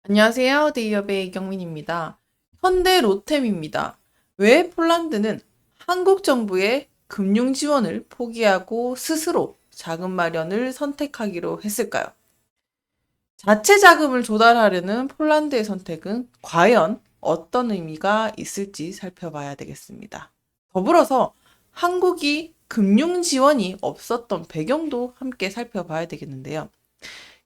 안녕하세요. 데이업의 이경민입니다. 현대 로템입니다. 왜 폴란드는 한국 정부의 금융 지원을 포기하고 스스로 자금 마련을 선택하기로 했을까요? 자체 자금을 조달하려는 폴란드의 선택은 과연 어떤 의미가 있을지 살펴봐야 되겠습니다. 더불어서 한국이 금융 지원이 없었던 배경도 함께 살펴봐야 되겠는데요.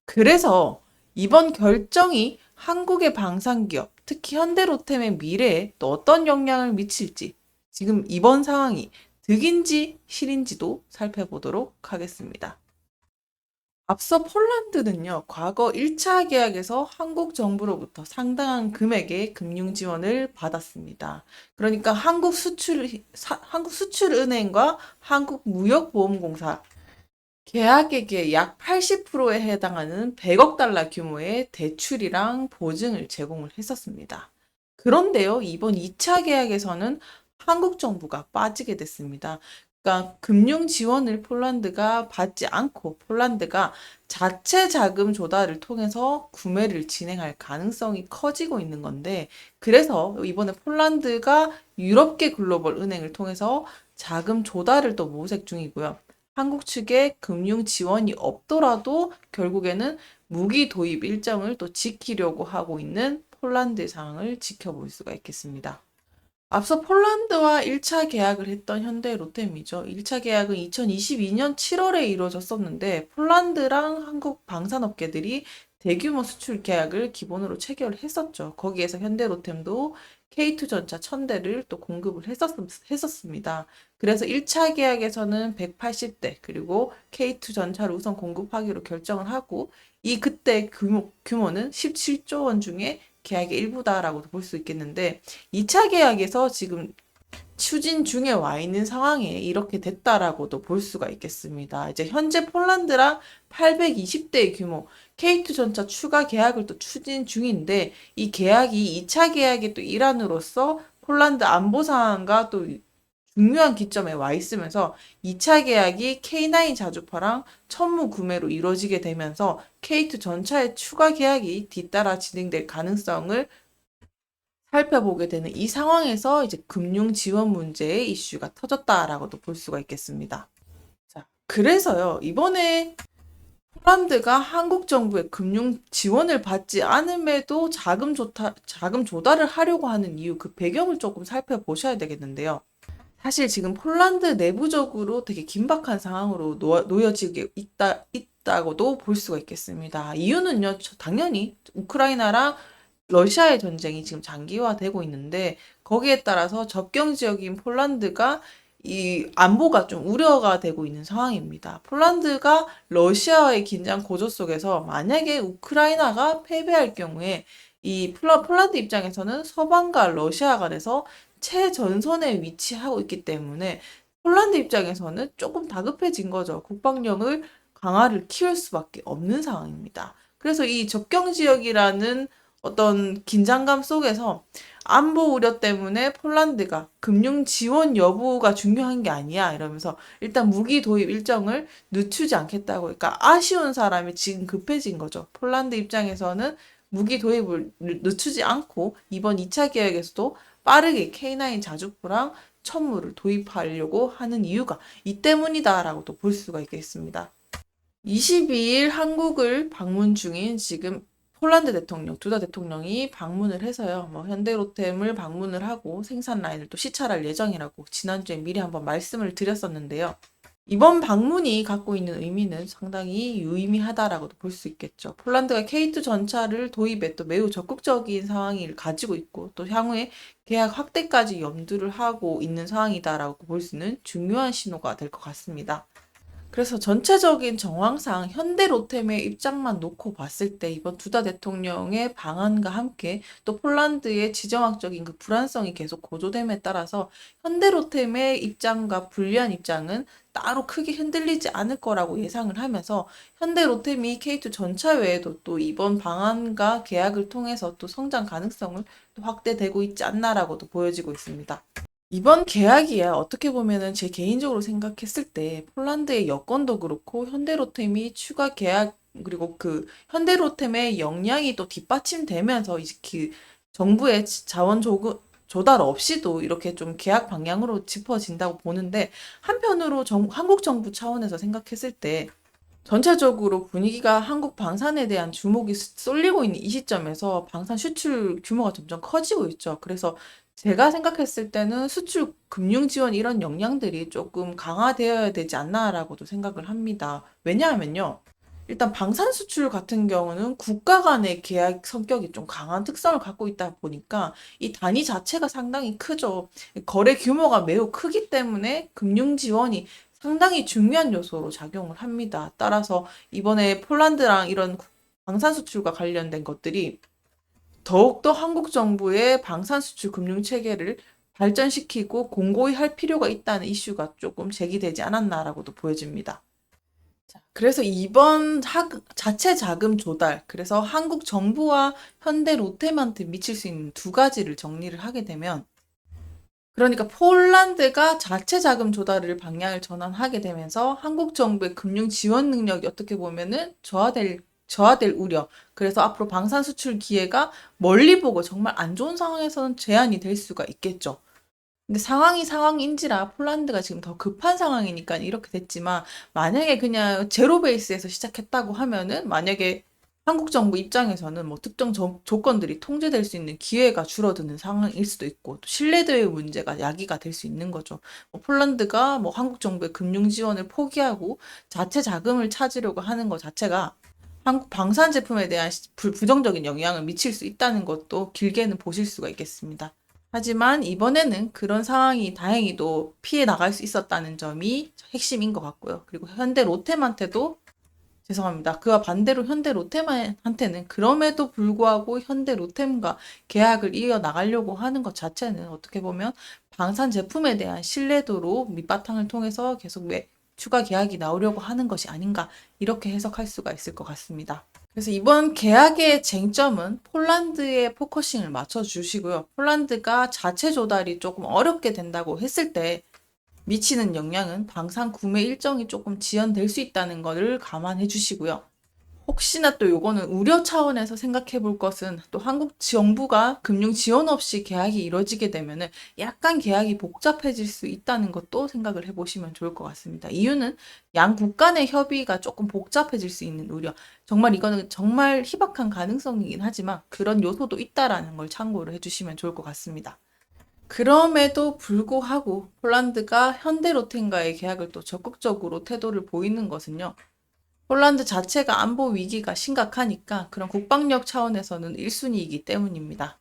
그래서 이번 결정이 한국의 방산기업, 특히 현대로템의 미래에 또 어떤 영향을 미칠지, 지금 이번 상황이 득인지 실인지도 살펴보도록 하겠습니다. 앞서 폴란드는요, 과거 1차 계약에서 한국 정부로부터 상당한 금액의 금융 지원을 받았습니다. 그러니까 한국수출은행과 한국무역보험공사, 계약액의 약 80%에 해당하는 100억 달러 규모의 대출이랑 보증을 제공을 했었습니다. 그런데요, 이번 2차 계약에서는 한국 정부가 빠지게 됐습니다. 그러니까 금융 지원을 폴란드가 받지 않고 폴란드가 자체 자금 조달을 통해서 구매를 진행할 가능성이 커지고 있는 건데, 그래서 이번에 폴란드가 유럽계 글로벌 은행을 통해서 자금 조달을 또 모색 중이고요. 한국 측에 금융 지원이 없더라도 결국에는 무기 도입 일정을 또 지키려고 하고 있는 폴란드의 상황을 지켜볼 수가 있겠습니다. 앞서 폴란드와 1차 계약을 했던 현대 로템이죠. 1차 계약은 2022년 7월에 이루어졌었는데 폴란드랑 한국 방산업계들이 대규모 수출 계약을 기본으로 체결했었죠. 거기에서 현대 로템도 K2전차 1000대를 또 공급을 했었습니다. 그래서 1차 계약에서는 180대 그리고 K2전차를 우선 공급하기로 결정을 하고 이 그때 규모는 17조 원 중에 계약의 일부다라고도 볼 수 있겠는데 2차 계약에서 지금 추진 중에 와 있는 상황에 이렇게 됐다라고도 볼 수가 있겠습니다. 이제 현재 폴란드랑 820대 규모 K2 전차 추가 계약을 또 추진 중인데 이 계약이 2차 계약의 또 일환으로서 폴란드 안보 상황과 또 중요한 기점에 와 있으면서 2차 계약이 K9 자주파랑 천무 구매로 이루어지게 되면서 K2 전차의 추가 계약이 뒤따라 진행될 가능성을 살펴보게 되는 이 상황에서 이제 금융 지원 문제의 이슈가 터졌다라고도 볼 수가 있겠습니다. 자, 그래서요, 이번에 폴란드가 한국 정부의 금융 지원을 받지 않음에도 자금 조달을 하려고 하는 이유, 그 배경을 조금 살펴보셔야 되겠는데요. 사실 지금 폴란드 내부적으로 되게 긴박한 상황으로 놓여지게 있다고도 볼 수가 있겠습니다. 이유는요, 당연히 우크라이나랑 러시아의 전쟁이 지금 장기화되고 있는데 거기에 따라서 접경 지역인 폴란드가 이 안보가 좀 우려가 되고 있는 상황입니다. 폴란드가 러시아의 긴장 고조 속에서 만약에 우크라이나가 패배할 경우에 이 폴란드 입장에서는 서방과 러시아 간에서 최전선에 위치하고 있기 때문에 폴란드 입장에서는 조금 다급해진 거죠. 국방력을 강화를 키울 수밖에 없는 상황입니다. 그래서 이 접경 지역이라는 어떤 긴장감 속에서 안보 우려 때문에 폴란드가 금융 지원 여부가 중요한 게 아니야 이러면서 일단 무기 도입 일정을 늦추지 않겠다고, 그러니까 아쉬운 사람이 지금 급해진 거죠. 폴란드 입장에서는 무기 도입을 늦추지 않고 이번 2차 계획에서도 빠르게 K9 자주포랑 천무를 도입하려고 하는 이유가 이 때문이다라고도 볼 수가 있겠습니다. 22일 한국을 방문 중인 지금 폴란드 대통령, 두다 대통령이 방문을 해서요, 뭐, 현대로템을 방문을 하고 생산 라인을 또 시찰할 예정이라고 지난주에 미리 한번 말씀을 드렸었는데요. 이번 방문이 갖고 있는 의미는 상당히 유의미하다라고도 볼 수 있겠죠. 폴란드가 K2 전차를 도입에 또 매우 적극적인 상황을 가지고 있고 또 향후에 계약 확대까지 염두를 하고 있는 상황이다라고 볼 수 있는 중요한 신호가 될 것 같습니다. 그래서 전체적인 정황상 현대 로템의 입장만 놓고 봤을 때 이번 두다 대통령의 방안과 함께 또 폴란드의 지정학적인 그 불안성이 계속 고조됨에 따라서 현대 로템의 입장과 불리한 입장은 따로 크게 흔들리지 않을 거라고 예상을 하면서 현대 로템이 K2 전차 외에도 또 이번 방안과 계약을 통해서 또 성장 가능성을 또 확대되고 있지 않나라고도 보여지고 있습니다. 이번 계약이야 어떻게 보면은 제 개인적으로 생각했을 때 폴란드의 여건도 그렇고 현대로템이 추가 계약 그리고 그 현대로템의 역량이 또 뒷받침되면서 이제 그 정부의 자원 조달 없이도 이렇게 좀 계약 방향으로 짚어진다고 보는데, 한편으로 한국 정부 차원에서 생각했을 때 전체적으로 분위기가 한국 방산에 대한 주목이 쏠리고 있는 이 시점에서 방산 수출 규모가 점점 커지고 있죠. 그래서 제가 생각했을 때는 수출 금융 지원 이런 역량들이 조금 강화되어야 되지 않나라고도 생각을 합니다. 왜냐하면요. 일단 방산 수출 같은 경우는 국가 간의 계약 성격이 좀 강한 특성을 갖고 있다 보니까 이 단위 자체가 상당히 크죠. 거래 규모가 매우 크기 때문에 금융 지원이 상당히 중요한 요소로 작용을 합니다. 따라서 이번에 폴란드랑 이런 방산 수출과 관련된 것들이 더욱더 한국 정부의 방산 수출 금융 체계를 발전시키고 공고히 할 필요가 있다는 이슈가 조금 제기되지 않았나라고도 보여집니다. 자, 그래서 이번 자체 자금 조달, 그래서 한국 정부와 현대 롯데한테 미칠 수 있는 두 가지를 정리를 하게 되면, 그러니까 폴란드가 자체 자금 조달을 방향을 전환하게 되면서 한국 정부의 금융 지원 능력이 어떻게 보면은 저하될 우려. 그래서 앞으로 방산 수출 기회가 멀리 보고 정말 안 좋은 상황에서는 제한이 될 수가 있겠죠. 근데 상황이 상황인지라 폴란드가 지금 더 급한 상황이니까 이렇게 됐지만, 만약에 그냥 제로 베이스에서 시작했다고 하면은, 만약에 한국 정부 입장에서는 뭐 특정 조건들이 통제될 수 있는 기회가 줄어드는 상황일 수도 있고, 또 신뢰도의 문제가 야기가 될 수 있는 거죠. 뭐 폴란드가 뭐 한국 정부의 금융 지원을 포기하고 자체 자금을 찾으려고 하는 것 자체가 한국 방산 제품에 대한 부정적인 영향을 미칠 수 있다는 것도 길게는 보실 수가 있겠습니다. 하지만 이번에는 그런 상황이 다행히도 피해 나갈 수 있었다는 점이 핵심인 것 같고요. 그리고 현대 롯데한테도, 죄송합니다. 그와 반대로 현대 롯데한테는 그럼에도 불구하고 현대 롯데과 계약을 이어 나가려고 하는 것 자체는 어떻게 보면 방산 제품에 대한 신뢰도로 밑바탕을 통해서 계속 추가 계약이 나오려고 하는 것이 아닌가, 이렇게 해석할 수가 있을 것 같습니다. 그래서 이번 계약의 쟁점은 폴란드에 포커싱을 맞춰주시고요. 폴란드가 자체 조달이 조금 어렵게 된다고 했을 때 미치는 영향은 방산 구매 일정이 조금 지연될 수 있다는 것을 감안해 주시고요. 혹시나 또 요거는 우려 차원에서 생각해 볼 것은, 또 한국 정부가 금융 지원 없이 계약이 이루어지게 되면은 약간 계약이 복잡해질 수 있다는 것도 생각을 해 보시면 좋을 것 같습니다. 이유는 양국 간의 협의가 조금 복잡해질 수 있는 우려. 정말 이거는 정말 희박한 가능성이긴 하지만 그런 요소도 있다라는 걸 참고를 해 주시면 좋을 것 같습니다. 그럼에도 불구하고 폴란드가 현대로템과의 계약을 또 적극적으로 태도를 보이는 것은요. 폴란드 자체가 안보 위기가 심각하니까 그런 국방력 차원에서는 1순위이기 때문입니다.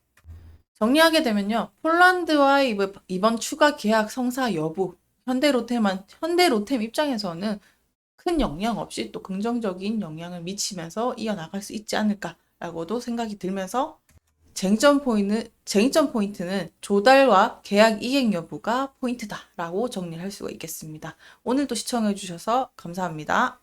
정리하게 되면요. 폴란드와의 이번 추가 계약 성사 여부, 현대로템 입장에서는 큰 영향 없이 또 긍정적인 영향을 미치면서 이어나갈 수 있지 않을까라고도 생각이 들면서, 쟁점 포인트는 조달과 계약 이행 여부가 포인트다라고 정리할 수가 있겠습니다. 오늘도 시청해주셔서 감사합니다.